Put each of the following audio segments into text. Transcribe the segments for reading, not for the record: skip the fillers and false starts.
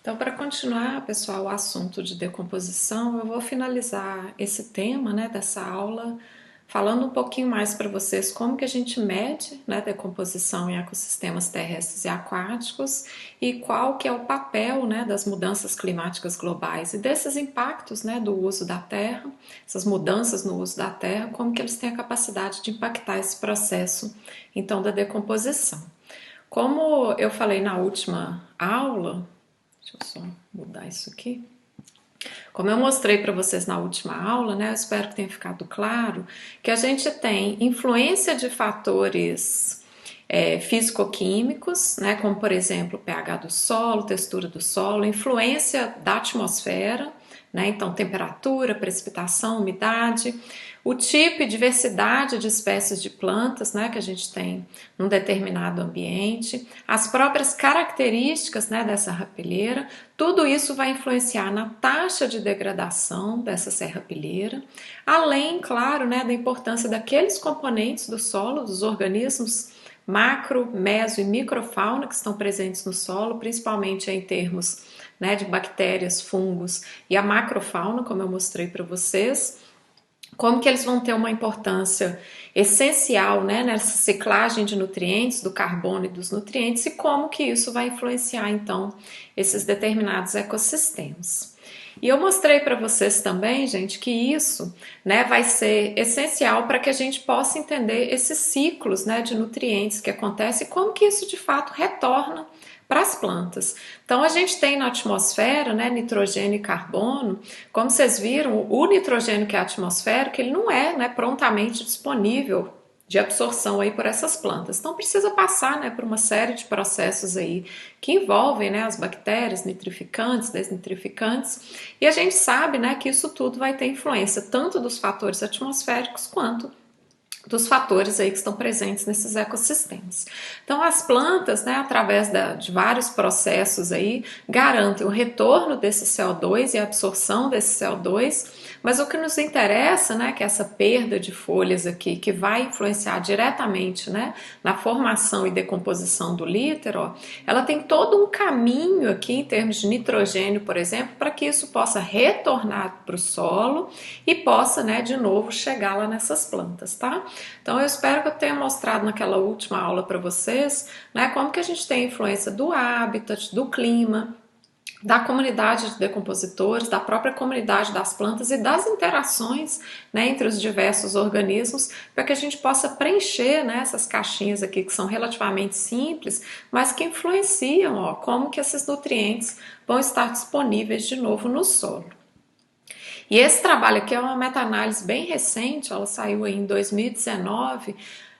Então, para continuar, pessoal, o assunto de decomposição, eu vou finalizar esse tema, né, dessa aula, falando um pouquinho mais para vocês como que a gente mede, né, decomposição em ecossistemas terrestres e aquáticos e qual que é o papel, né, das mudanças climáticas globais e desses impactos, né, do uso da terra, essas mudanças no uso da terra, como que eles têm a capacidade de impactar esse processo, então, da decomposição. Como eu falei na última aula, deixa eu só mudar isso aqui. Como eu mostrei para vocês na última aula, né, eu espero que tenha ficado claro que a gente tem influência de fatores físico-químicos, né, como por exemplo o pH do solo, textura do solo, influência da atmosfera, né, então temperatura, precipitação, umidade, o tipo e diversidade de espécies de plantas, né, que a gente tem num determinado ambiente, as próprias características, né, dessa rapeleira, tudo isso vai influenciar na taxa de degradação dessa serrapilheira, além, claro, né, da importância daqueles componentes do solo, dos organismos macro, meso e microfauna que estão presentes no solo, principalmente em termos, né, de bactérias, fungos e a macrofauna, como eu mostrei para vocês, como que eles vão ter uma importância essencial, né, nessa ciclagem de nutrientes, do carbono e dos nutrientes, e como que isso vai influenciar, então, esses determinados ecossistemas. E eu mostrei para vocês também, gente, que isso, né, vai ser essencial para que a gente possa entender esses ciclos, né, de nutrientes que acontecem e como que isso de fato retorna para as plantas. Então a gente tem na atmosfera, né, nitrogênio e carbono. Como vocês viram, o nitrogênio que é atmosférico, ele não é, né, prontamente disponível de absorção aí por essas plantas. Então precisa passar, né, por uma série de processos aí que envolvem, né, as bactérias nitrificantes, desnitrificantes, e a gente sabe, né, que isso tudo vai ter influência tanto dos fatores atmosféricos quanto dos fatores aí que estão presentes nesses ecossistemas. Então as plantas, né, através de vários processos aí, garantem o retorno desse CO2 e a absorção desse CO2, mas o que nos interessa, né, que é essa perda de folhas aqui, que vai influenciar diretamente, né, na formação e decomposição do líter, ó, ela tem todo um caminho aqui em termos de nitrogênio, por exemplo, para que isso possa retornar para o solo e possa, né, de novo chegar lá nessas plantas, tá? Então eu espero que eu tenha mostrado naquela última aula para vocês, né, como que a gente tem influência do habitat, do clima, da comunidade de decompositores, da própria comunidade das plantas e das interações, né, entre os diversos organismos, para que a gente possa preencher, né, essas caixinhas aqui que são relativamente simples, mas que influenciam, ó, como que esses nutrientes vão estar disponíveis de novo no solo. E esse trabalho aqui é uma meta-análise bem recente, ela saiu aí em 2019,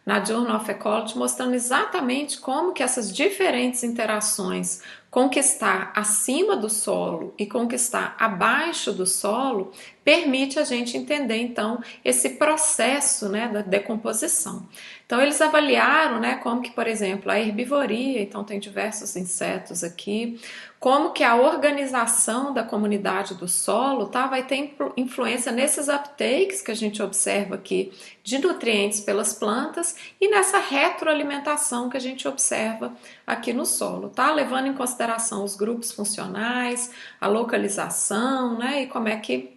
na Journal of Ecology, mostrando exatamente como que essas diferentes interações com o que está acima do solo e com o que está abaixo do solo permite a gente entender, então, esse processo, né, da decomposição. Então, eles avaliaram, né, como que, por exemplo, a herbivoria, então tem diversos insetos aqui, como que a organização da comunidade do solo, tá, vai ter influência nesses uptakes que a gente observa aqui de nutrientes pelas plantas e nessa retroalimentação que a gente observa aqui no solo, tá? Levando em consideração os grupos funcionais, a localização, né, e como é que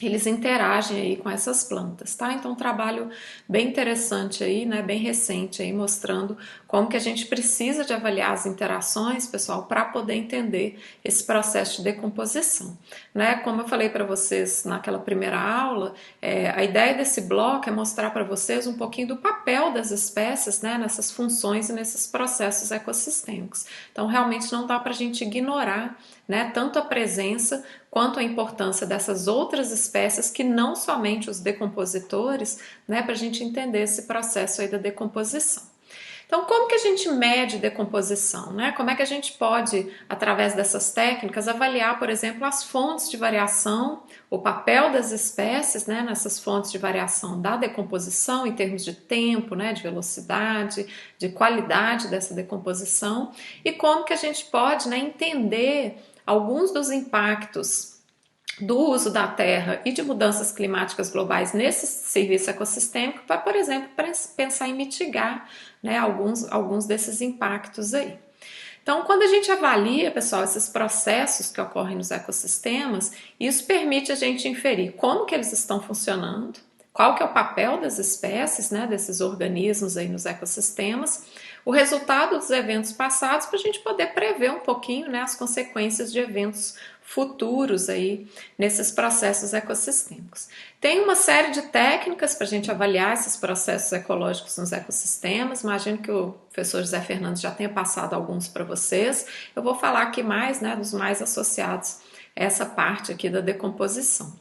eles interagem aí com essas plantas, tá? Então um trabalho bem interessante aí, né, bem recente aí, mostrando como que a gente precisa de avaliar as interações, pessoal, para poder entender esse processo de decomposição, né? Como eu falei para vocês naquela primeira aula, a ideia desse bloco é mostrar para vocês um pouquinho do papel das espécies, né, nessas funções e nesses processos ecossistêmicos. Então realmente não dá para a gente ignorar, né, tanto a presença quanto a importância dessas outras espécies que não somente os decompositores, né, para a gente entender esse processo aí da decomposição. Então, como que a gente mede decomposição, né? Como é que a gente pode, através dessas técnicas, avaliar, por exemplo, as fontes de variação, o papel das espécies, né, nessas fontes de variação da decomposição, em termos de tempo, né, de velocidade, de qualidade dessa decomposição, e como que a gente pode, né, entender alguns dos impactos do uso da terra e de mudanças climáticas globais nesse serviço ecossistêmico para, por exemplo, pensar em mitigar, né, alguns desses impactos aí. Então, quando a gente avalia, pessoal, esses processos que ocorrem nos ecossistemas, isso permite a gente inferir como que eles estão funcionando, qual que é o papel das espécies, né, desses organismos aí nos ecossistemas, o resultado dos eventos passados para a gente poder prever um pouquinho, né, as consequências de eventos futuros aí nesses processos ecossistêmicos. Tem uma série de técnicas para a gente avaliar esses processos ecológicos nos ecossistemas. Imagino que o professor José Fernandes já tenha passado alguns para vocês. Eu vou falar aqui mais, né, dos mais associados a essa parte aqui da decomposição.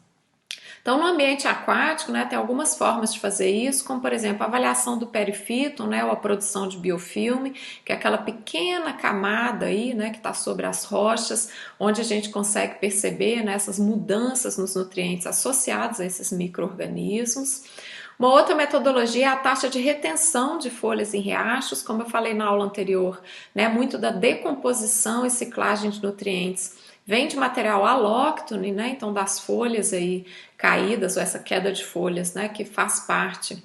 Então, no ambiente aquático, né, tem algumas formas de fazer isso, como, por exemplo, a avaliação do perifíton, né, ou a produção de biofilme, que é aquela pequena camada aí, né, que está sobre as rochas, onde a gente consegue perceber, né, essas mudanças nos nutrientes associados a esses micro-organismos. Uma outra metodologia é a taxa de retenção de folhas em riachos, como eu falei na aula anterior, né, muito da decomposição e ciclagem de nutrientes vem de material alóctone, né? Então das folhas aí caídas ou essa queda de folhas, né? Que faz parte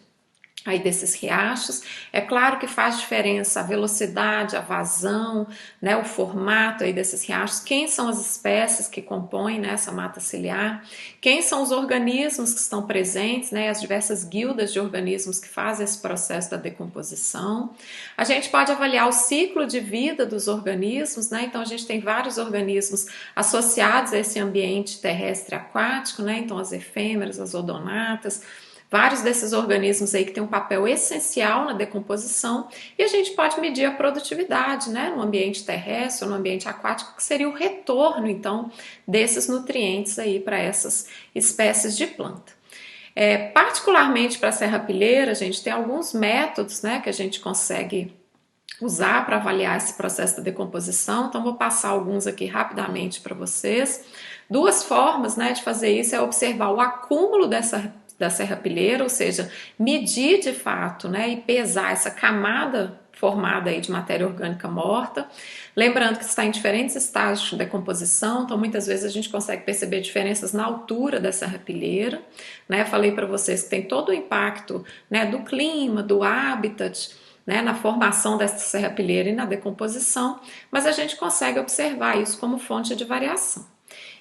aí desses riachos. É claro que faz diferença a velocidade, a vazão, né, o formato aí desses riachos, quem são as espécies que compõem, né, essa mata ciliar, quem são os organismos que estão presentes, né, as diversas guildas de organismos que fazem esse processo da decomposição. A gente pode avaliar o ciclo de vida dos organismos, né, então a gente tem vários organismos associados a esse ambiente terrestre aquático, né, então as efêmeras, as odonatas, vários desses organismos aí que têm um papel essencial na decomposição, e a gente pode medir a produtividade, né, no ambiente terrestre ou no ambiente aquático, que seria o retorno, então, desses nutrientes aí para essas espécies de planta. Particularmente para a serrapilheira, a gente tem alguns métodos, né, que a gente consegue usar para avaliar esse processo da decomposição, então vou passar alguns aqui rapidamente para vocês. Duas formas, né, de fazer isso é observar o acúmulo da serrapilheira, ou seja, medir de fato, né, e pesar essa camada formada aí de matéria orgânica morta. Lembrando que está em diferentes estágios de decomposição, então muitas vezes a gente consegue perceber diferenças na altura da serrapilheira, né? Falei para vocês que tem todo o impacto, né, do clima, do habitat, né, na formação dessa serrapilheira e na decomposição, mas a gente consegue observar isso como fonte de variação.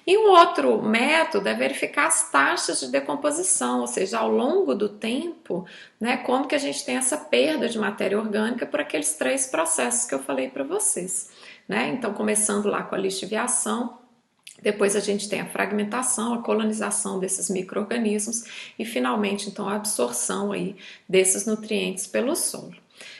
E um outro método é verificar as taxas de decomposição, ou seja, ao longo do tempo, né, como que a gente tem essa perda de matéria orgânica por aqueles três processos que eu falei para vocês, né? Então, começando lá com a lixiviação, depois a gente tem a fragmentação, a colonização desses micro-organismos e finalmente então a absorção aí desses nutrientes pelo solo.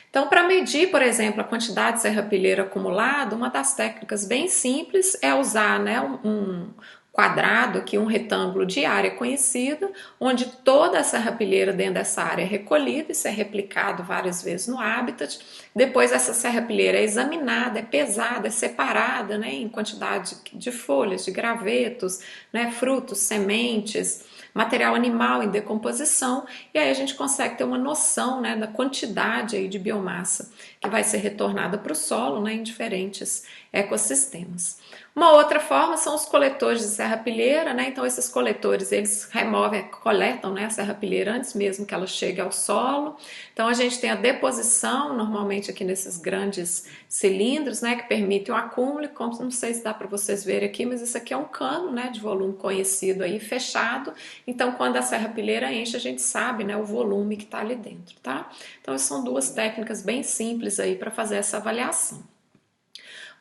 Então, para medir, por exemplo, a quantidade de serrapilheira acumulada, uma das técnicas bem simples é usar, né, um quadrado aqui, um retângulo de área conhecida, onde toda a serrapilheira dentro dessa área é recolhida, isso é replicado várias vezes no habitat. Depois essa serrapilheira é examinada, é pesada, é separada, né, em quantidade de folhas, de gravetos, né, frutos, sementes, material animal em decomposição, e aí a gente consegue ter uma noção, né, da quantidade aí de biomassa que vai ser retornada para o solo, né, em diferentes ecossistemas. Uma outra forma são os coletores de serrapilheira, né? Então esses coletores eles coletam, né, a serrapilheira antes mesmo que ela chegue ao solo. Então a gente tem a deposição normalmente aqui nesses grandes cilindros, né, que permitem o acúmulo. Como não sei se dá para vocês verem aqui, mas isso aqui é um cano, né, de volume conhecido aí fechado. Então quando a serrapilheira enche a gente sabe, né, o volume que está ali dentro, tá? Então são duas técnicas bem simples aí para fazer essa avaliação.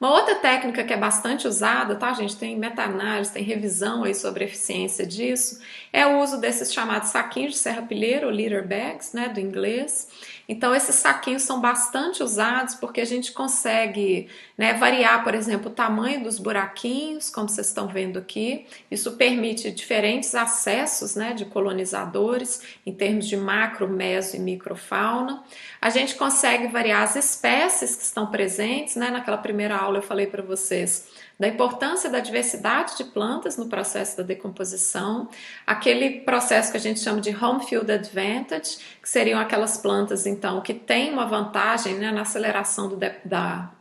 Uma outra técnica que é bastante usada, tá, gente? Tem meta-análise, tem revisão aí sobre a eficiência disso, é o uso desses chamados saquinhos de serrapilheira, ou litter bags, né, do inglês. Então, esses saquinhos são bastante usados porque a gente consegue, né, variar, por exemplo, o tamanho dos buraquinhos, como vocês estão vendo aqui. Isso permite diferentes acessos, né, de colonizadores em termos de macro, meso e microfauna. A gente consegue variar as espécies que estão presentes, né? Naquela primeira aula eu falei para vocês da importância da diversidade de plantas no processo da decomposição, aquele processo que a gente chama de home field advantage, que seriam aquelas plantas então que têm uma vantagem, né, na aceleração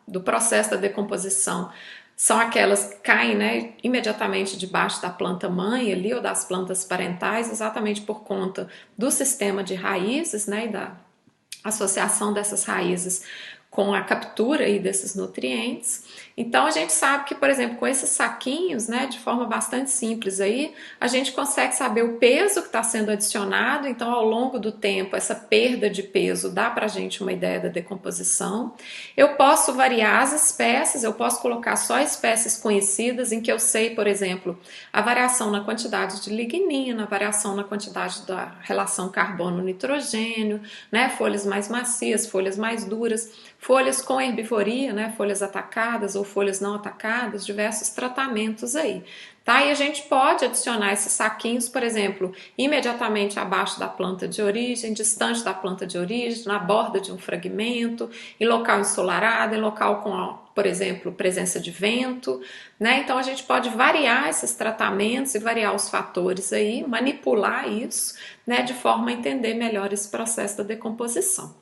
do processo da decomposição. São aquelas que caem, né, imediatamente debaixo da planta mãe ali, ou das plantas parentais, exatamente por conta do sistema de raízes, né, e da associação dessas raízes com a captura aí desses nutrientes. Então a gente sabe que, por exemplo, com esses saquinhos, né, de forma bastante simples aí, a gente consegue saber o peso que está sendo adicionado. Então, ao longo do tempo, essa perda de peso dá para a gente uma ideia da decomposição. Eu posso variar as espécies, eu posso colocar só espécies conhecidas em que eu sei, por exemplo, a variação na quantidade de lignina, a variação na quantidade da relação carbono-nitrogênio, né, folhas mais macias, folhas mais duras, folhas com herbivoria, né, folhas atacadas ou folhas não atacadas, diversos tratamentos aí. Tá? E a gente pode adicionar esses saquinhos, por exemplo, imediatamente abaixo da planta de origem, distante da planta de origem, na borda de um fragmento, em local ensolarado, em local com, por exemplo, presença de vento, né? Então a gente pode variar esses tratamentos e variar os fatores aí, manipular isso, né, de forma a entender melhor esse processo da decomposição.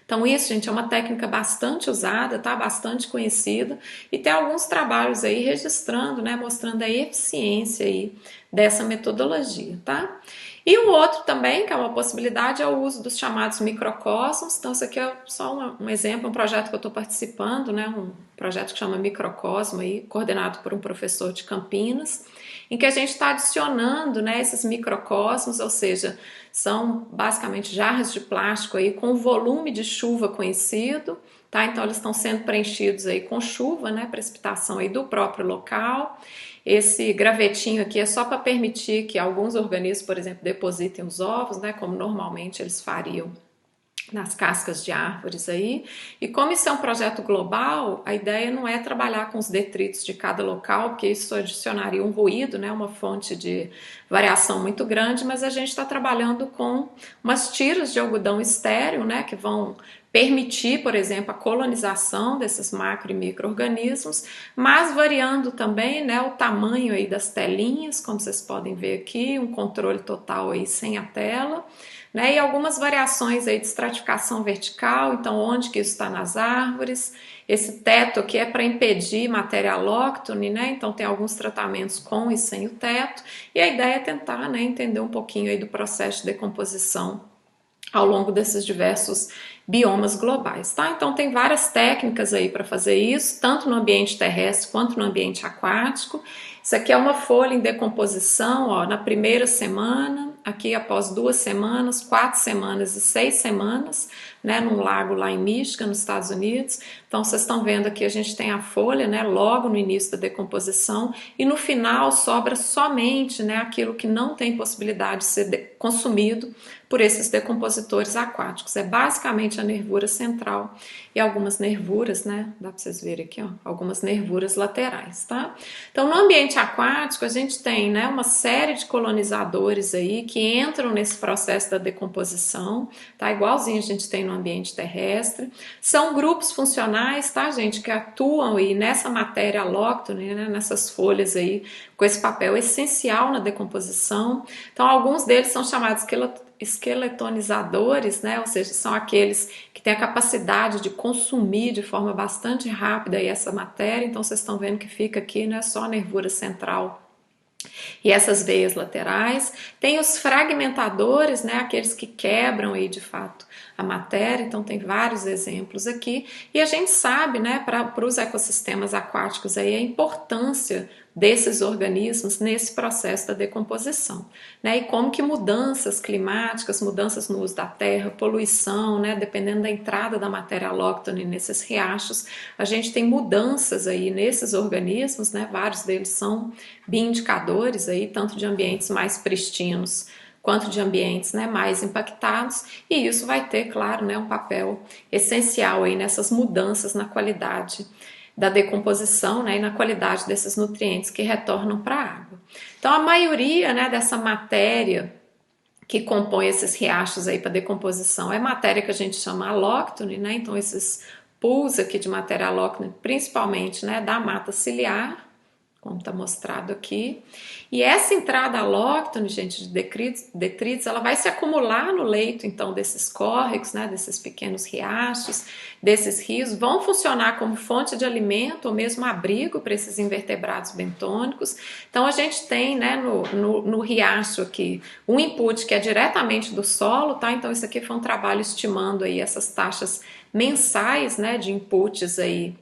Então isso, gente, é uma técnica bastante usada, tá? Bastante conhecida, e tem alguns trabalhos aí registrando, né, mostrando a eficiência aí dessa metodologia, tá? E um outro também, que é uma possibilidade, é o uso dos chamados microcosmos. Então isso aqui é só um exemplo, um projeto que eu estou participando, né, um projeto que chama Microcosmo, aí, coordenado por um professor de Campinas, em que a gente está adicionando, né, esses microcosmos, ou seja, são basicamente jarras de plástico aí com volume de chuva conhecido, tá? Então eles estão sendo preenchidos aí com chuva, né, precipitação aí do próprio local. Esse gravetinho aqui é só para permitir que alguns organismos, por exemplo, depositem os ovos, né, como normalmente eles fariam nas cascas de árvores aí. E como isso é um projeto global, a ideia não é trabalhar com os detritos de cada local, porque isso adicionaria um ruído, né, uma fonte de variação muito grande, mas a gente está trabalhando com umas tiras de algodão estéreo, né, que vão permitir, por exemplo, a colonização desses macro e micro-organismos, mas variando também, né, o tamanho aí das telinhas, como vocês podem ver aqui, um controle total aí sem a tela, né, e algumas variações aí de estratificação vertical, então onde que isso está nas árvores. Esse teto aqui é para impedir matéria alóctone, né, então tem alguns tratamentos com e sem o teto, e a ideia é tentar, né, entender um pouquinho aí do processo de decomposição ao longo desses diversos biomas globais, tá? Então tem várias técnicas aí para fazer isso, tanto no ambiente terrestre quanto no ambiente aquático. Isso aqui é uma folha em decomposição, ó, na primeira semana, aqui após 2 semanas, 4 semanas e 6 semanas, né, num lago lá em Michigan, nos Estados Unidos. Então vocês estão vendo aqui, a gente tem a folha, né, logo no início da decomposição, e no final sobra somente, né, aquilo que não tem possibilidade de ser consumido por esses decompositores aquáticos. É basicamente a nervura central e algumas nervuras, né? Dá para vocês verem aqui, ó, algumas nervuras laterais, tá? Então, no ambiente aquático, a gente tem, né, uma série de colonizadores aí que entram nesse processo da decomposição, tá? Igualzinho a gente tem no ambiente terrestre. São grupos funcionais, tá, gente, que atuam aí nessa matéria alóctone, né, nessas folhas aí, com esse papel essencial na decomposição. Então, alguns deles são chamados esqueletonizadores, né? Ou seja, são aqueles que têm a capacidade de consumir de forma bastante rápida aí essa matéria. Então vocês estão vendo que fica aqui, né, só a nervura central e essas veias laterais. Tem os fragmentadores, né, aqueles que quebram aí de fato a matéria, então tem vários exemplos aqui, e a gente sabe, né, para os ecossistemas aquáticos aí a importância desses organismos nesse processo da decomposição, né, e como que mudanças climáticas, mudanças no uso da terra, poluição, né, dependendo da entrada da matéria alóctone nesses riachos, a gente tem mudanças aí nesses organismos, né, vários deles são bioindicadores aí, tanto de ambientes mais pristinos quanto de ambientes, né, mais impactados, e isso vai ter, claro, né, um papel essencial aí nessas mudanças na qualidade da decomposição, né, e na qualidade desses nutrientes que retornam para a água. Então a maioria, né, dessa matéria que compõe esses riachos aí para decomposição é matéria que a gente chama alóctone, né, então esses pools aqui de matéria alóctone, principalmente, né, da mata ciliar, como está mostrado aqui. E essa entrada alóctone, gente, de detritos, ela vai se acumular no leito, então, desses córregos, né, desses pequenos riachos, desses rios, vão funcionar como fonte de alimento ou mesmo abrigo para esses invertebrados bentônicos. Então, a gente tem, né, no riacho aqui, um input que é diretamente do solo, tá? Então, isso aqui foi um trabalho estimando aí essas taxas mensais, né, de inputs aí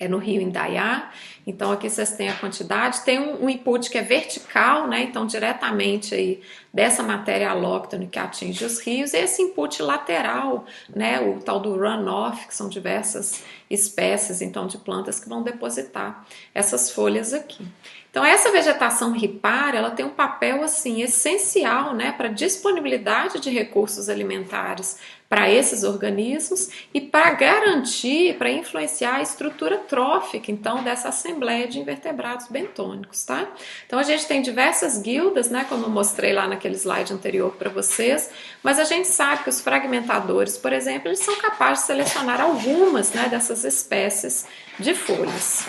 no rio Indaiá. Então aqui vocês têm a quantidade, tem um input que é vertical, né, então diretamente aí dessa matéria alóctone que atinge os rios, e esse input lateral, né, o tal do runoff, que são diversas espécies então de plantas que vão depositar essas folhas aqui. Então essa vegetação ripária, ela tem um papel assim essencial, né, para a disponibilidade de recursos alimentares para esses organismos e para garantir, para influenciar a estrutura trófica, então, dessa assembleia de invertebrados bentônicos, tá? Então, a gente tem diversas guildas, né, como eu mostrei lá naquele slide anterior para vocês, mas a gente sabe que os fragmentadores, por exemplo, eles são capazes de selecionar algumas, né, dessas espécies de folhas.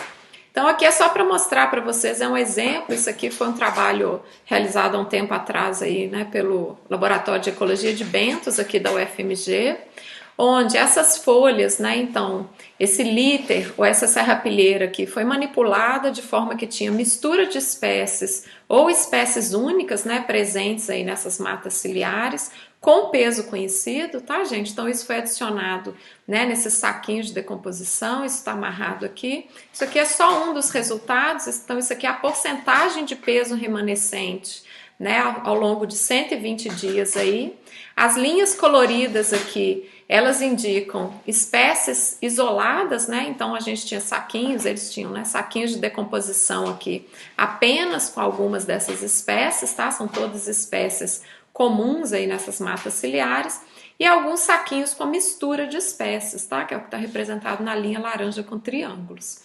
Então aqui é só para mostrar para vocês, é um exemplo, isso aqui foi um trabalho realizado há um tempo atrás aí, né, pelo Laboratório de Ecologia de Bentos aqui da UFMG, onde essas folhas, né, então, esse líter ou essa serrapilheira aqui foi manipulada de forma que tinha mistura de espécies ou espécies únicas, né, presentes aí nessas matas ciliares, com peso conhecido, tá, gente? Então isso foi adicionado, né, nesses saquinhos de decomposição, isso está amarrado aqui. Isso aqui é só um dos resultados, então isso aqui é a porcentagem de peso remanescente, né, ao longo de 120 dias aí. As linhas coloridas aqui, elas indicam espécies isoladas, né? Então a gente tinha saquinhos, eles tinham, né, saquinhos de decomposição aqui, apenas com algumas dessas espécies, tá? São todas espécies comuns aí nessas matas ciliares, e alguns saquinhos com mistura de espécies, tá? Que é o que está representado na linha laranja com triângulos.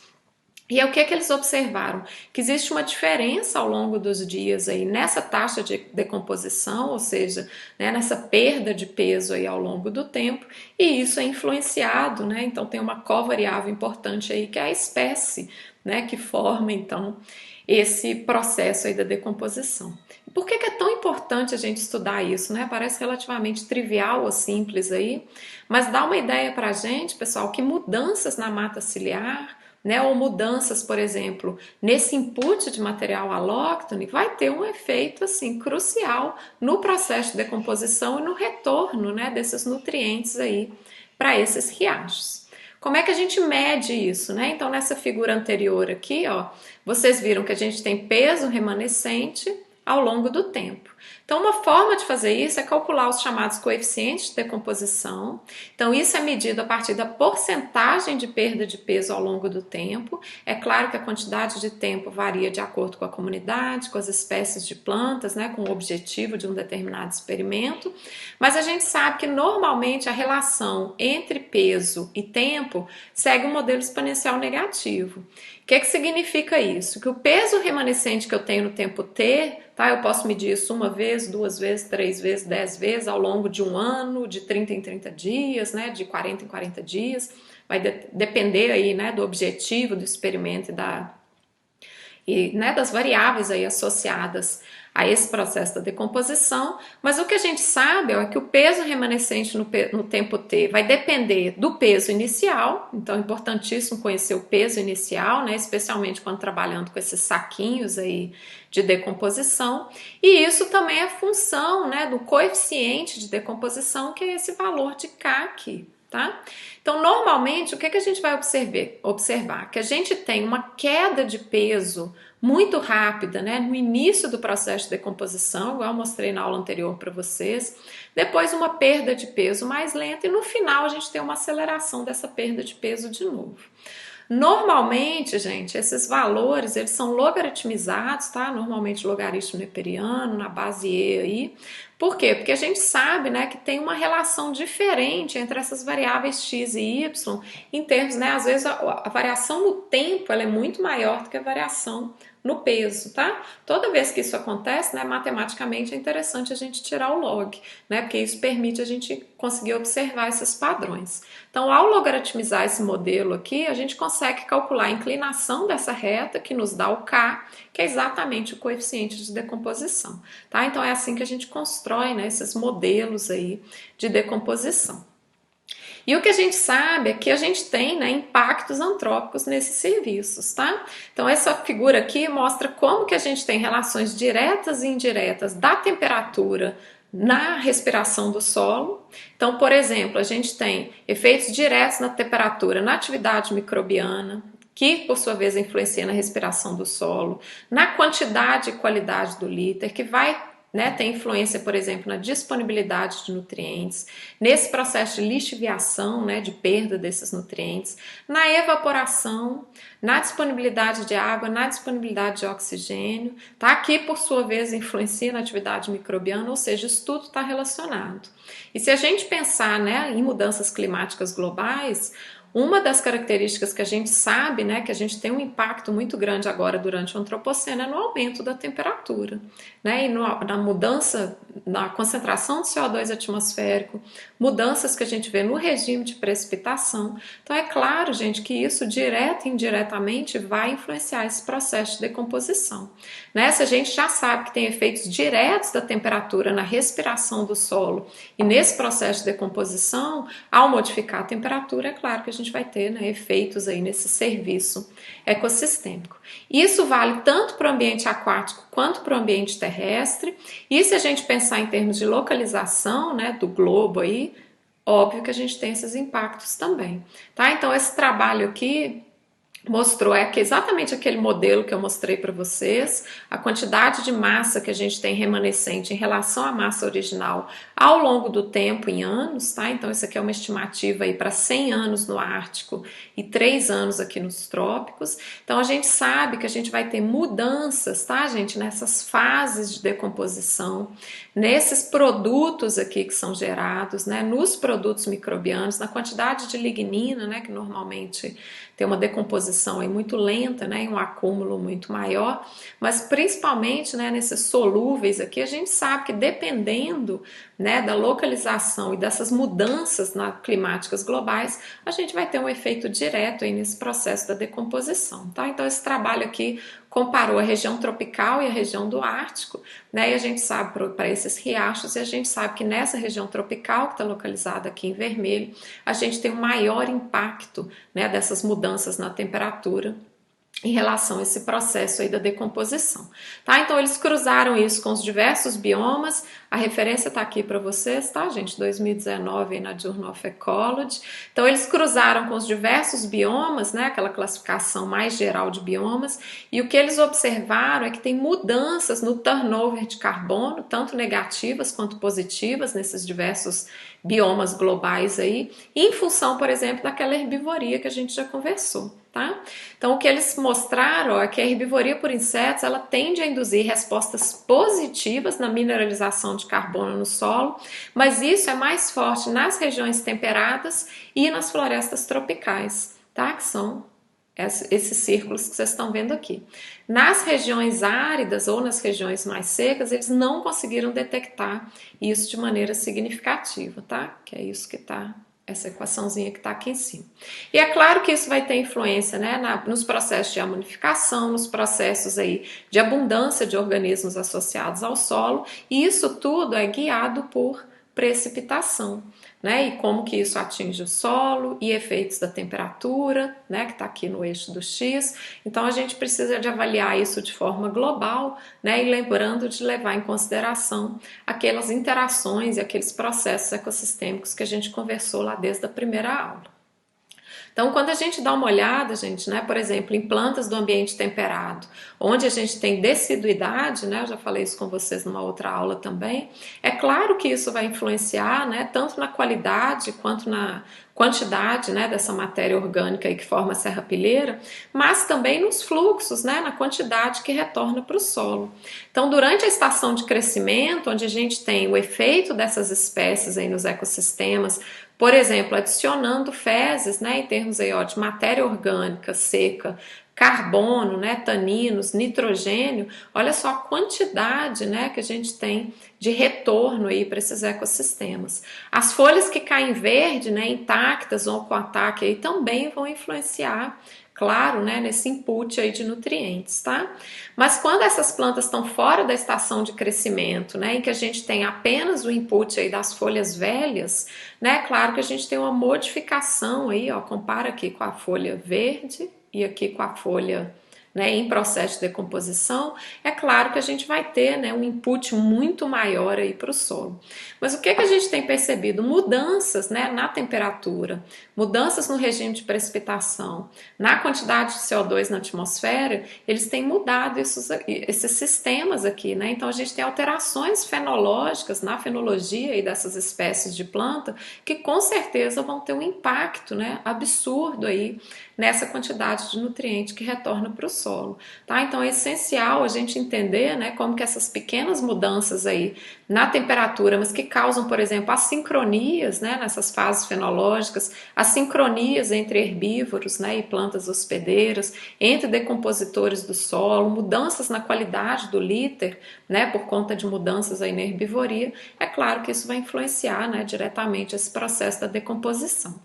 E é o que eles observaram? Que existe uma diferença ao longo dos dias aí nessa taxa de decomposição, ou seja, né, nessa perda de peso aí ao longo do tempo, e isso é influenciado, né? Então tem uma covariável importante aí que é a espécie, né, que forma então esse processo aí da decomposição. Por que é tão importante a gente estudar isso, né? Parece relativamente trivial ou simples aí, mas dá uma ideia pra gente, pessoal, que mudanças na mata ciliar, né, ou mudanças, por exemplo, nesse input de material alóctone, vai ter um efeito assim crucial no processo de decomposição e no retorno, né, desses nutrientes aí para esses riachos. Como é que a gente mede isso, né? Então, nessa figura anterior aqui, ó, vocês viram que a gente tem peso remanescente ao longo do tempo. Então, uma forma de fazer isso é calcular os chamados coeficientes de decomposição. Então, isso é medido a partir da porcentagem de perda de peso ao longo do tempo. É claro que a quantidade de tempo varia de acordo com a comunidade, com as espécies de plantas, né, com o objetivo de um determinado experimento, mas a gente sabe que normalmente a relação entre peso e tempo segue um modelo exponencial negativo. O que significa isso? Que o peso remanescente que eu tenho no tempo t, tá, eu posso medir isso uma vez, 2 vezes, 3 vezes, 10 vezes ao longo de um ano, de 30 em 30 dias, né, de 40 em 40 dias, vai depender aí, né, do objetivo do experimento né, das variáveis aí associadas a esse processo da decomposição, mas o que a gente sabe é que o peso remanescente no tempo t vai depender do peso inicial, então é importantíssimo conhecer o peso inicial, né, especialmente quando trabalhando com esses saquinhos aí de decomposição, e isso também é função, né, do coeficiente de decomposição, que é esse valor de K aqui. Tá? Então, normalmente, o que a gente vai observar? Que a gente tem uma queda de peso muito rápida, né, no início do processo de decomposição, igual eu mostrei na aula anterior para vocês, depois uma perda de peso mais lenta e no final a gente tem uma aceleração dessa perda de peso de novo. Normalmente, gente, esses valores, eles são logaritmizados, tá? Normalmente logaritmo neperiano, na base E aí, Por quê? Porque a gente sabe, né, que tem uma relação diferente entre essas variáveis x e y em termos, né, às vezes a variação no tempo ela é muito maior do que a variação no peso, tá? Toda vez que isso acontece, né, matematicamente é interessante a gente tirar o log, né, porque isso permite a gente conseguir observar esses padrões. Então, ao logaritmizar esse modelo aqui, a gente consegue calcular a inclinação dessa reta, que nos dá o K, que é exatamente o coeficiente de decomposição, tá? Então, é assim que a gente constrói, né, esses modelos aí de decomposição. E o que a gente sabe é que a gente tem, né, impactos antrópicos nesses serviços, tá? Então essa figura aqui mostra como que a gente tem relações diretas e indiretas da temperatura na respiração do solo. Então, por exemplo, a gente tem efeitos diretos na temperatura, na atividade microbiana, que por sua vez influencia na respiração do solo, na quantidade e qualidade do líter, que vai, né, tem influência, por exemplo, na disponibilidade de nutrientes, nesse processo de lixiviação, né, de perda desses nutrientes, na evaporação, na disponibilidade de água, na disponibilidade de oxigênio, tá? Que por sua vez influencia na atividade microbiana, ou seja, isso tudo está relacionado. E se a gente pensar, né, em mudanças climáticas globais, uma das características que a gente sabe, né, que a gente tem um impacto muito grande agora durante o antropoceno é no aumento da temperatura, né, e na mudança, na concentração de CO2 atmosférico, mudanças que a gente vê no regime de precipitação. Então é claro, gente, que isso direto e indiretamente vai influenciar esse processo de decomposição, né? Se a gente já sabe que tem efeitos diretos da temperatura na respiração do solo e nesse processo de decomposição, ao modificar a temperatura, é claro que a gente vai ter, né, efeitos aí nesse serviço ecossistêmico. Isso vale tanto para o ambiente aquático quanto para o ambiente terrestre. E se a gente pensar em termos de localização, né, do globo aí, óbvio que a gente tem esses impactos também, tá? Então esse trabalho aqui mostrou que exatamente aquele modelo que eu mostrei para vocês, a quantidade de massa que a gente tem remanescente em relação à massa original ao longo do tempo em anos, tá? Então isso aqui é uma estimativa aí para 100 anos no Ártico e 3 anos aqui nos trópicos. Então a gente sabe que a gente vai ter mudanças, tá, gente, nessas fases de decomposição, nesses produtos aqui que são gerados, né, nos produtos microbianos, na quantidade de lignina, né, que normalmente tem uma decomposição aí muito lenta, né, e um acúmulo muito maior, mas principalmente, né, nesses solúveis aqui, a gente sabe que dependendo, né, da localização e dessas mudanças climáticas globais, a gente vai ter um efeito direto aí nesse processo da decomposição, tá? Então esse trabalho aqui comparou a região tropical e a região do Ártico, né? E a gente sabe para esses riachos, e a gente sabe que nessa região tropical, que está localizada aqui em vermelho, a gente tem um maior impacto, né, dessas mudanças na temperatura em relação a esse processo aí da decomposição, tá? Então eles cruzaram isso com os diversos biomas, a referência está aqui para vocês, tá, gente? 2019 aí na Journal of Ecology. Então eles cruzaram com os diversos biomas, né, aquela classificação mais geral de biomas, e o que eles observaram é que tem mudanças no turnover de carbono, tanto negativas quanto positivas nesses diversos biomas globais aí, em função, por exemplo, daquela herbivoria que a gente já conversou. Tá? Então o que eles mostraram é que a herbivoria por insetos ela tende a induzir respostas positivas na mineralização de carbono no solo, mas isso é mais forte nas regiões temperadas e nas florestas tropicais, tá? Que são esses círculos que vocês estão vendo aqui. Nas regiões áridas ou nas regiões mais secas, eles não conseguiram detectar isso de maneira significativa, tá? Que é isso que está, essa equaçãozinha que está aqui em cima. E é claro que isso vai ter influência, né, nos processos de amonificação, nos processos aí de abundância de organismos associados ao solo, e isso tudo é guiado por precipitação, né? E como que isso atinge o solo e efeitos da temperatura, né? Que está aqui no eixo do X. Então a gente precisa de avaliar isso de forma global, né? E lembrando de levar em consideração aquelas interações e aqueles processos ecossistêmicos que a gente conversou lá desde a primeira aula. Então, quando a gente dá uma olhada, gente, né, por exemplo, em plantas do ambiente temperado, onde a gente tem deciduidade, né, eu já falei isso com vocês numa outra aula também, é claro que isso vai influenciar, né, tanto na qualidade quanto na quantidade, né, dessa matéria orgânica aí que forma a serrapilheira, mas também nos fluxos, né, na quantidade que retorna para o solo. Então, durante a estação de crescimento, onde a gente tem o efeito dessas espécies aí nos ecossistemas, por exemplo, adicionando fezes, né, em termos aí, ó, de matéria orgânica seca, carbono, né, taninos, nitrogênio, olha só a quantidade, né, que a gente tem de retorno aí para esses ecossistemas. As folhas que caem verde, né, intactas ou com ataque aí também vão influenciar, claro, né, nesse input aí de nutrientes, tá? Mas quando essas plantas estão fora da estação de crescimento, né, em que a gente tem apenas o input aí das folhas velhas, né, claro que a gente tem uma modificação aí, ó, compara aqui com a folha verde e aqui com a folha, né, em processo de decomposição, é claro que a gente vai ter, né, um input muito maior aí para o solo. Mas o que a gente tem percebido? Mudanças, né, na temperatura, mudanças no regime de precipitação, na quantidade de CO2 na atmosfera, eles têm mudado esses sistemas aqui, né? Então a gente tem alterações fenológicas na fenologia aí dessas espécies de planta que com certeza vão ter um impacto, né, absurdo aí nessa quantidade de nutriente que retorna para o solo, tá? Então é essencial a gente entender, né, como que essas pequenas mudanças aí na temperatura, mas que causam, por exemplo, assincronias, né, nessas fases fenológicas, assincronias entre herbívoros, né, e plantas hospedeiras, entre decompositores do solo, mudanças na qualidade do líter, né, por conta de mudanças aí na herbivoria, é claro que isso vai influenciar, né, diretamente esse processo da decomposição.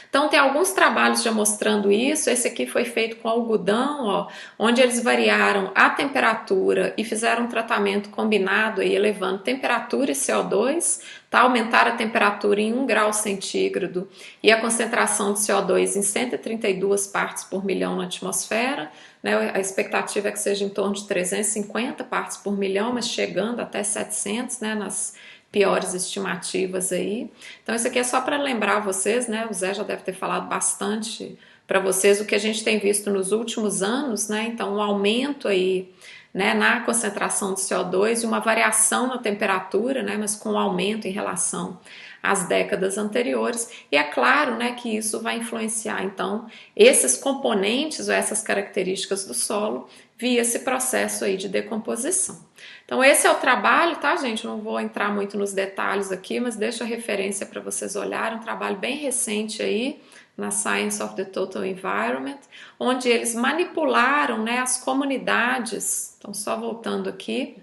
Então tem alguns trabalhos já mostrando isso. Esse aqui foi feito com algodão, ó, onde eles variaram a temperatura e fizeram um tratamento combinado aí, elevando temperatura e CO2, tá? Aumentaram a temperatura em 1 grau centígrado e a concentração de CO2 em 132 partes por milhão na atmosfera, né? A expectativa é que seja em torno de 350 partes por milhão, mas chegando até 700, né, nas piores estimativas aí. Então isso aqui é só para lembrar vocês, né? O Zé já deve ter falado bastante para vocês o que a gente tem visto nos últimos anos, né? Então um aumento aí, né, na concentração de CO2 e uma variação na temperatura, né, mas com um aumento em relação às décadas anteriores, e é claro, né, que isso vai influenciar então esses componentes ou essas características do solo via esse processo aí de decomposição. Então esse é o trabalho, tá, gente? Não vou entrar muito nos detalhes aqui, mas deixo a referência para vocês olharem, um trabalho bem recente aí na Science of the Total Environment, onde eles manipularam, né, as comunidades. Então só voltando aqui,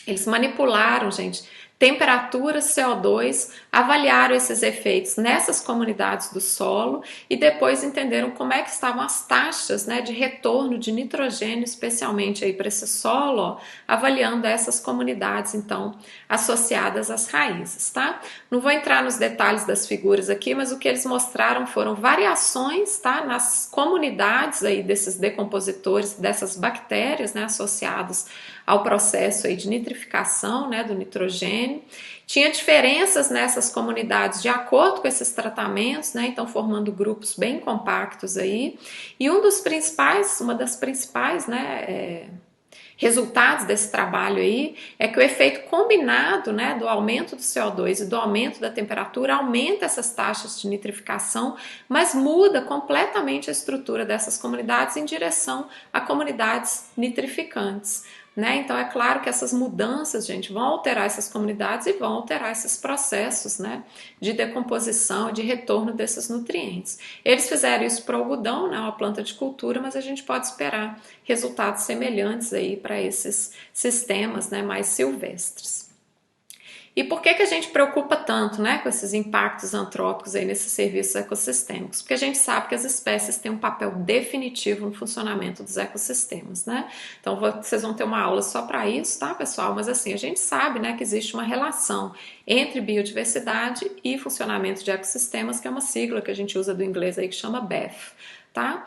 eles manipularam, gente, temperatura, CO2, avaliaram esses efeitos nessas comunidades do solo e depois entenderam como é que estavam as taxas, né, de retorno de nitrogênio, especialmente aí para esse solo, ó, avaliando essas comunidades, então, associadas às raízes, tá? Não vou entrar nos detalhes das figuras aqui, mas o que eles mostraram foram variações, tá, nas comunidades aí desses decompositores, dessas bactérias, né, associadas ao processo aí de nitrificação, né, do nitrogênio. Tinha diferenças nessas comunidades de acordo com esses tratamentos, né, então formando grupos bem compactos aí. E uma das principais, né, resultados desse trabalho aí é que o efeito combinado, né, do aumento do CO2 e do aumento da temperatura aumenta essas taxas de nitrificação, mas muda completamente a estrutura dessas comunidades em direção a comunidades nitrificantes, né? Então é claro que essas mudanças, gente, vão alterar essas comunidades e vão alterar esses processos, né, de decomposição e de retorno desses nutrientes. Eles fizeram isso para o algodão, né, uma planta de cultura, mas a gente pode esperar resultados semelhantes aí para esses sistemas, né, mais silvestres. E por que a gente preocupa tanto, né, com esses impactos antrópicos aí nesses serviços ecossistêmicos? Porque a gente sabe que as espécies têm um papel definitivo no funcionamento dos ecossistemas, né? Então vocês vão ter uma aula só para isso, tá, pessoal? Mas assim, a gente sabe, né, que existe uma relação entre biodiversidade e funcionamento de ecossistemas, que é uma sigla que a gente usa do inglês aí que chama BEF, tá?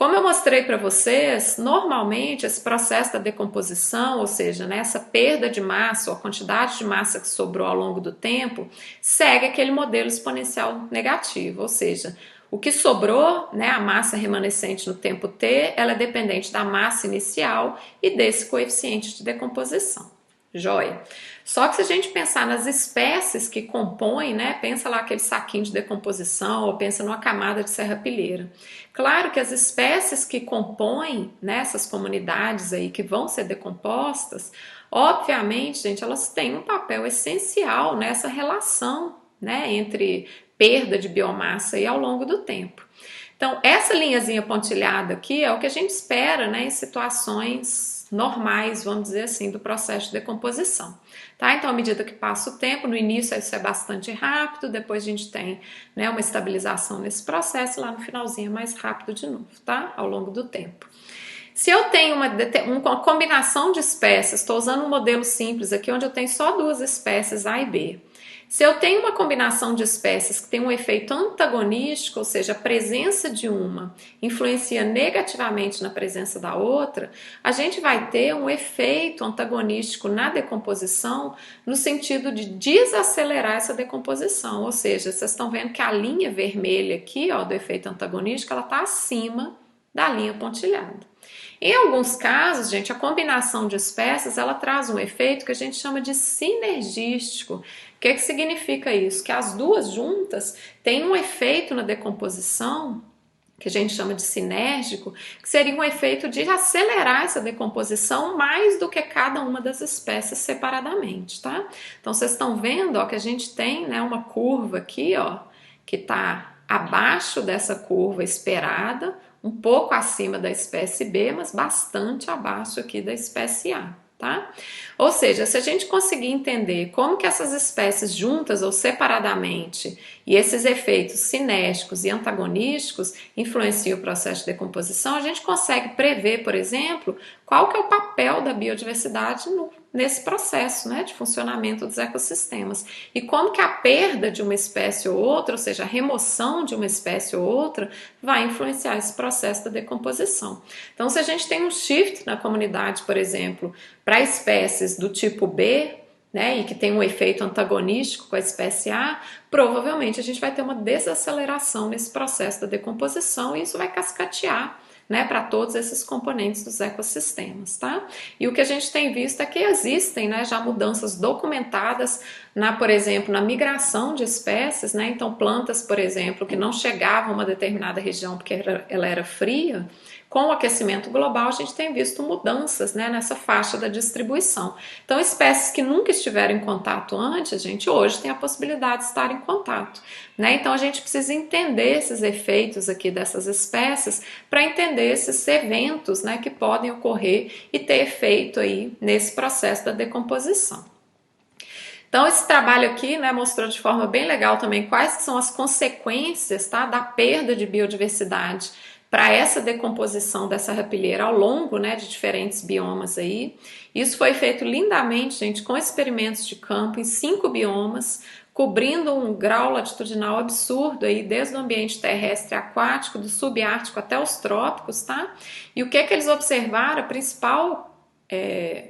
Como eu mostrei para vocês, normalmente esse processo da decomposição, ou seja, né, essa perda de massa ou a quantidade de massa que sobrou ao longo do tempo, segue aquele modelo exponencial negativo, ou seja, O que sobrou, né, a massa remanescente no tempo t, ela é dependente da massa inicial e desse coeficiente de decomposição. Joia? Só que se a gente pensar nas espécies que compõem, né, pensa lá aquele saquinho de decomposição ou pensa numa camada de serrapilheira. Claro que as espécies que compõem, né, essas comunidades aí que vão ser decompostas, obviamente, gente, elas têm um papel essencial nessa relação, né, entre perda de biomassa aí ao longo do tempo. Então, essa linhazinha pontilhada aqui é o que a gente espera, né, em situações normais, vamos dizer assim, do processo de decomposição. Tá? Então, à medida que passa o tempo, no início isso é bastante rápido, depois a gente tem, né, uma estabilização nesse processo, lá no finalzinho é mais rápido de novo, tá? Ao longo do tempo. Se eu tenho uma combinação de espécies, estou usando um modelo simples aqui, onde eu tenho só duas espécies A e B. Se eu tenho uma combinação de espécies que tem um efeito antagonístico, ou seja, a presença de uma influencia negativamente na presença da outra, a gente vai ter um efeito antagonístico na decomposição no sentido de desacelerar essa decomposição. Ou seja, vocês estão vendo que a linha vermelha aqui, ó, do efeito antagonístico, ela está acima da linha pontilhada. Em alguns casos, gente, a combinação de espécies, ela traz um efeito que a gente chama de sinergístico. O que significa isso? Que as duas juntas têm um efeito na decomposição, que a gente chama de sinérgico, que seria um efeito de acelerar essa decomposição mais do que cada uma das espécies separadamente, tá? Então, vocês estão vendo, ó, que a gente tem, né, uma curva aqui, ó, que está abaixo dessa curva esperada, um pouco acima da espécie B, mas bastante abaixo aqui da espécie A, tá? Ou seja, se a gente conseguir entender como que essas espécies juntas ou separadamente e esses efeitos sinérgicos e antagonísticos influenciam o processo de decomposição, a gente consegue prever, por exemplo, qual que é o papel da biodiversidade nesse processo, né, de funcionamento dos ecossistemas. E como que a perda de uma espécie ou outra, ou seja, a remoção de uma espécie ou outra, vai influenciar esse processo da decomposição. Então, se a gente tem um shift na comunidade, por exemplo, para espécies do tipo B, né, e que tem um efeito antagonístico com a espécie A, provavelmente a gente vai ter uma desaceleração nesse processo da decomposição e isso vai cascatear, né, para todos esses componentes dos ecossistemas, tá? E o que a gente tem visto é que existem, né, já mudanças documentadas por exemplo, na migração de espécies, né? Então plantas, por exemplo, que não chegavam a uma determinada região porque ela era fria, com o aquecimento global a gente tem visto mudanças, né, nessa faixa da distribuição. Então espécies que nunca estiveram em contato antes, a gente hoje tem a possibilidade de estar em contato, né? Então a gente precisa entender esses efeitos aqui dessas espécies para entender esses eventos, né, que podem ocorrer e ter efeito aí nesse processo da decomposição. Então esse trabalho aqui, né, mostrou de forma bem legal também quais são as consequências, tá, da perda de biodiversidade para essa decomposição dessa rapilheira ao longo, né, de diferentes biomas aí. Isso foi feito lindamente, gente, com experimentos de campo em 5 biomas, cobrindo um grau latitudinal absurdo aí, desde o ambiente terrestre e aquático, do subártico até os trópicos, tá? E o que eles observaram, o principal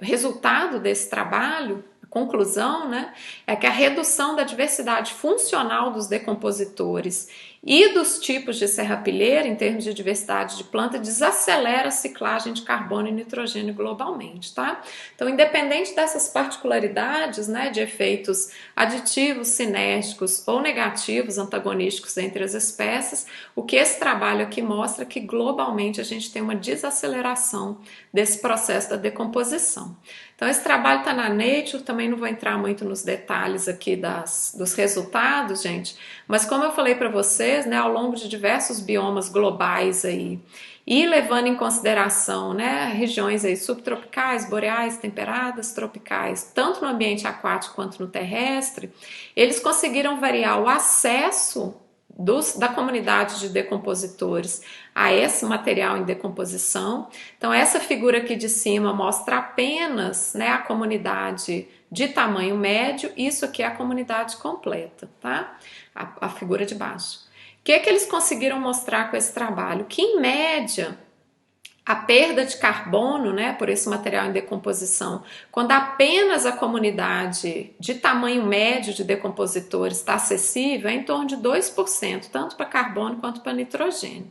resultado desse trabalho, conclusão, né, é que a redução da diversidade funcional dos decompositores e dos tipos de serrapilheira, em termos de diversidade de planta, desacelera a ciclagem de carbono e nitrogênio globalmente, tá? Então, independente dessas particularidades, né, de efeitos aditivos, sinérgicos ou negativos, antagonísticos entre as espécies, o que esse trabalho aqui mostra é que globalmente a gente tem uma desaceleração desse processo da decomposição. Então esse trabalho está na Nature, também não vou entrar muito nos detalhes aqui dos resultados, gente, mas como eu falei para vocês, né, ao longo de diversos biomas globais aí, e levando em consideração, né, regiões aí subtropicais, boreais, temperadas, tropicais, tanto no ambiente aquático quanto no terrestre, eles conseguiram variar o acesso da comunidade de decompositores a esse material em decomposição. Então essa figura aqui de cima mostra apenas, né, a comunidade de tamanho médio, isso aqui é a comunidade completa, tá? A figura de baixo. O que eles conseguiram mostrar com esse trabalho? Que em média a perda de carbono, né, por esse material em decomposição, quando apenas a comunidade de tamanho médio de decompositores está acessível, é em torno de 2%, tanto para carbono quanto para nitrogênio.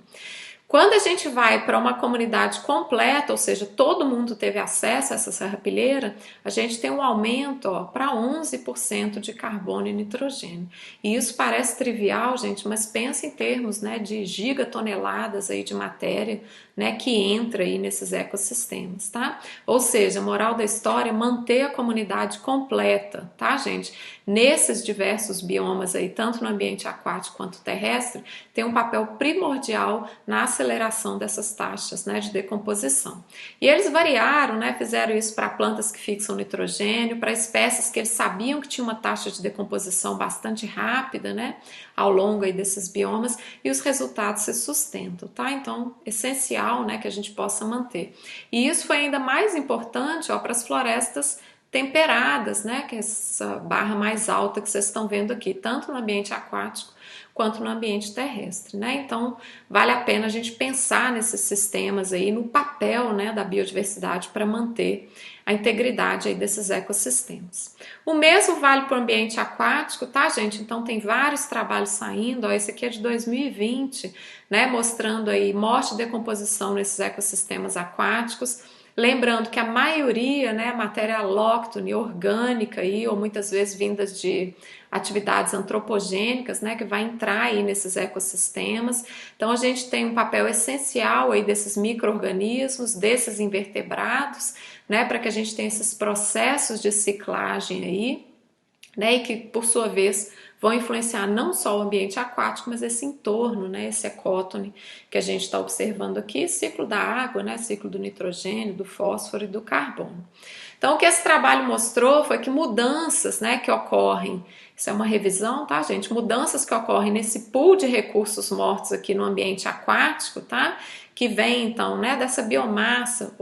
Quando a gente vai para uma comunidade completa, ou seja, todo mundo teve acesso a essa serrapilheira, a gente tem um aumento para 11% de carbono e nitrogênio. E isso parece trivial, gente, mas pensa em termos, né, de gigatoneladas aí de matéria, né, que entra aí nesses ecossistemas, tá? Ou seja, a moral da história é manter a comunidade completa, tá, gente? Nesses diversos biomas aí, tanto no ambiente aquático quanto terrestre, tem um papel primordial na aceleração dessas taxas, né, de decomposição. E eles variaram, né, fizeram isso para plantas que fixam nitrogênio, para espécies que eles sabiam que tinha uma taxa de decomposição bastante rápida, né, ao longo aí desses biomas, e os resultados se sustentam, tá? Então, essencial, né, que a gente possa manter. E isso foi ainda mais importante para as florestas temperadas, né, que é essa barra mais alta que vocês estão vendo aqui, tanto no ambiente aquático quanto no ambiente terrestre, né? Então, vale a pena a gente pensar nesses sistemas aí, no papel, né, da biodiversidade para manter a integridade aí desses ecossistemas. O mesmo vale para o ambiente aquático, tá, gente? Então, tem vários trabalhos saindo, ó, esse aqui é de 2020, né, mostrando aí morte e decomposição nesses ecossistemas aquáticos. Lembrando que a maioria, né, matéria alóctone, orgânica aí, ou muitas vezes vindas de atividades antropogênicas, né, que vai entrar aí nesses ecossistemas. Então a gente tem um papel essencial aí desses micro-organismos, desses invertebrados, né, para que a gente tenha esses processos de ciclagem aí, né, e que por sua vez vão influenciar não só o ambiente aquático, mas esse entorno, né, esse ecótone que a gente está observando aqui, ciclo da água, né, ciclo do nitrogênio, do fósforo e do carbono. Então, o que esse trabalho mostrou foi que mudanças, né, que ocorrem, isso é uma revisão, tá, gente? Mudanças que ocorrem nesse pool de recursos mortos aqui no ambiente aquático, tá? Que vem, então, né, dessa biomassa,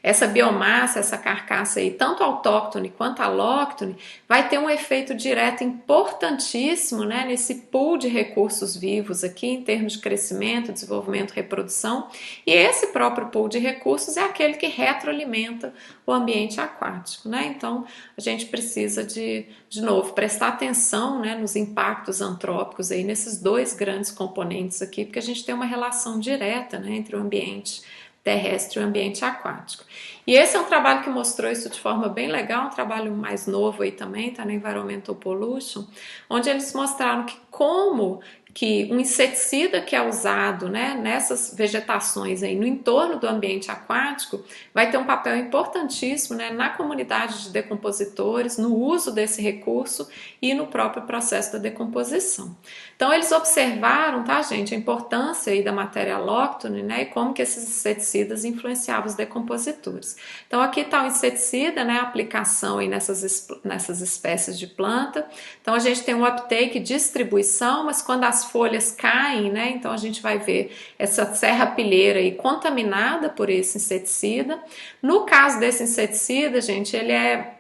essa biomassa, essa carcaça aí, tanto autóctone quanto alóctone, vai ter um efeito direto importantíssimo, né, nesse pool de recursos vivos aqui, em termos de crescimento, desenvolvimento, reprodução, e esse próprio pool de recursos é aquele que retroalimenta o ambiente aquático, né? Então, a gente precisa de novo, prestar atenção, né, nos impactos antrópicos aí, nesses dois grandes componentes aqui, porque a gente tem uma relação direta, né, entre o ambiente terrestre e o ambiente aquático. E esse é um trabalho que mostrou isso de forma bem legal, um trabalho mais novo aí também, tá no Environmental Pollution, onde eles mostraram que como que um inseticida que é usado, né, nessas vegetações aí no entorno do ambiente aquático vai ter um papel importantíssimo, né, na comunidade de decompositores, no uso desse recurso e no próprio processo da decomposição. Então eles observaram, tá, gente, a importância aí da matéria alóctone, né, e como que esses inseticidas influenciavam os decompositores. Então aqui está o inseticida, né, a aplicação aí nessas espécies de planta. Então a gente tem um uptake e distribuição, mas quando as folhas caem, né, então a gente vai ver essa serrapilheira aí contaminada por esse inseticida. No caso desse inseticida, gente, ele é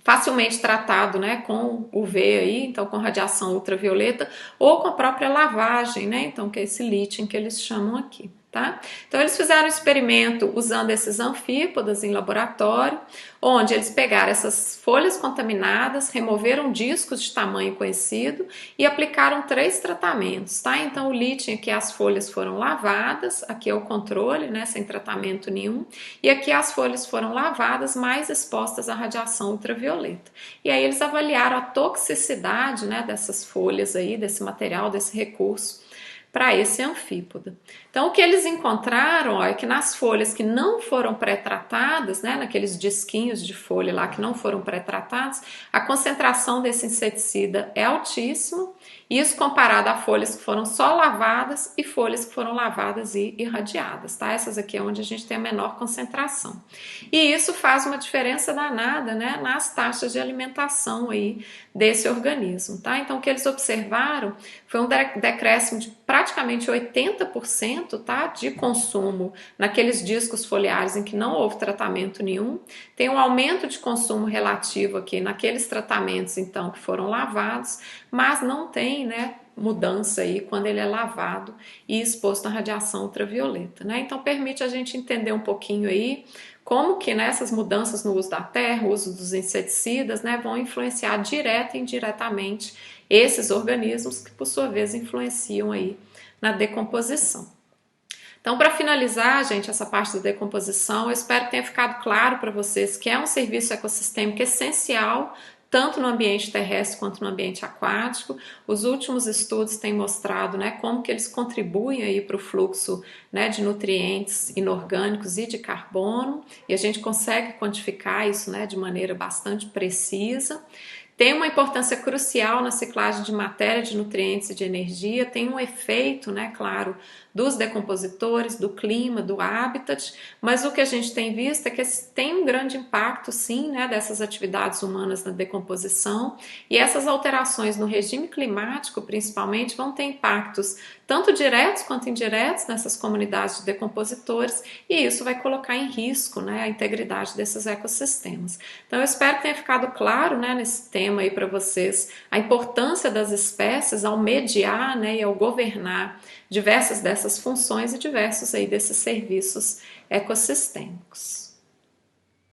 facilmente tratado, né, com UV aí, então com radiação ultravioleta, ou com a própria lavagem, né, então que é esse leaching que eles chamam aqui. Tá? Então eles fizeram um experimento usando esses anfípodas em laboratório, onde eles pegaram essas folhas contaminadas, removeram discos de tamanho conhecido e aplicaram 3 tratamentos, tá? Então o leaching aqui as folhas foram lavadas, aqui é o controle, né, sem tratamento nenhum, e aqui as folhas foram lavadas, mais expostas à radiação ultravioleta. E aí eles avaliaram a toxicidade, né, dessas folhas aí, desse material, desse recurso, para esse anfípoda. Então, o que eles encontraram é que nas folhas que não foram pré-tratadas, né, naqueles disquinhos de folha lá que não foram pré-tratados, a concentração desse inseticida é altíssima, isso comparado a folhas que foram só lavadas e folhas que foram lavadas e irradiadas, tá? Essas aqui é onde a gente tem a menor concentração. E isso faz uma diferença danada, né, nas taxas de alimentação aí desse organismo, tá? Então, o que eles observaram foi um decréscimo de praticamente 80%, tá, de consumo naqueles discos foliares em que não houve tratamento nenhum. Tem um aumento de consumo relativo aqui naqueles tratamentos, então, que foram lavados, mas não tem, né, mudança aí quando ele é lavado e exposto à radiação ultravioleta, né? Então permite a gente entender um pouquinho aí como que nessas mudanças no uso da terra, o uso dos inseticidas, né, vão influenciar direta e indiretamente esses organismos que por sua vez influenciam aí na decomposição. Então, para finalizar, gente, essa parte da decomposição, eu espero que tenha ficado claro para vocês que é um serviço ecossistêmico essencial, tanto no ambiente terrestre quanto no ambiente aquático. Os últimos estudos têm mostrado, né, como que eles contribuem aí para o fluxo, né, de nutrientes inorgânicos e de carbono, e a gente consegue quantificar isso, né, de maneira bastante precisa. Tem uma importância crucial na ciclagem de matéria, de nutrientes e de energia, tem um efeito, né, claro, dos decompositores, do clima, do habitat, mas o que a gente tem visto é que tem um grande impacto, sim, né, dessas atividades humanas na decomposição, e essas alterações no regime climático, principalmente, vão ter impactos tanto diretos quanto indiretos nessas comunidades de decompositores, e isso vai colocar em risco, né, a integridade desses ecossistemas. Então eu espero que tenha ficado claro, né, nesse tema aí para vocês a importância das espécies ao mediar, né, e ao governar diversas dessas funções e diversos aí desses serviços ecossistêmicos.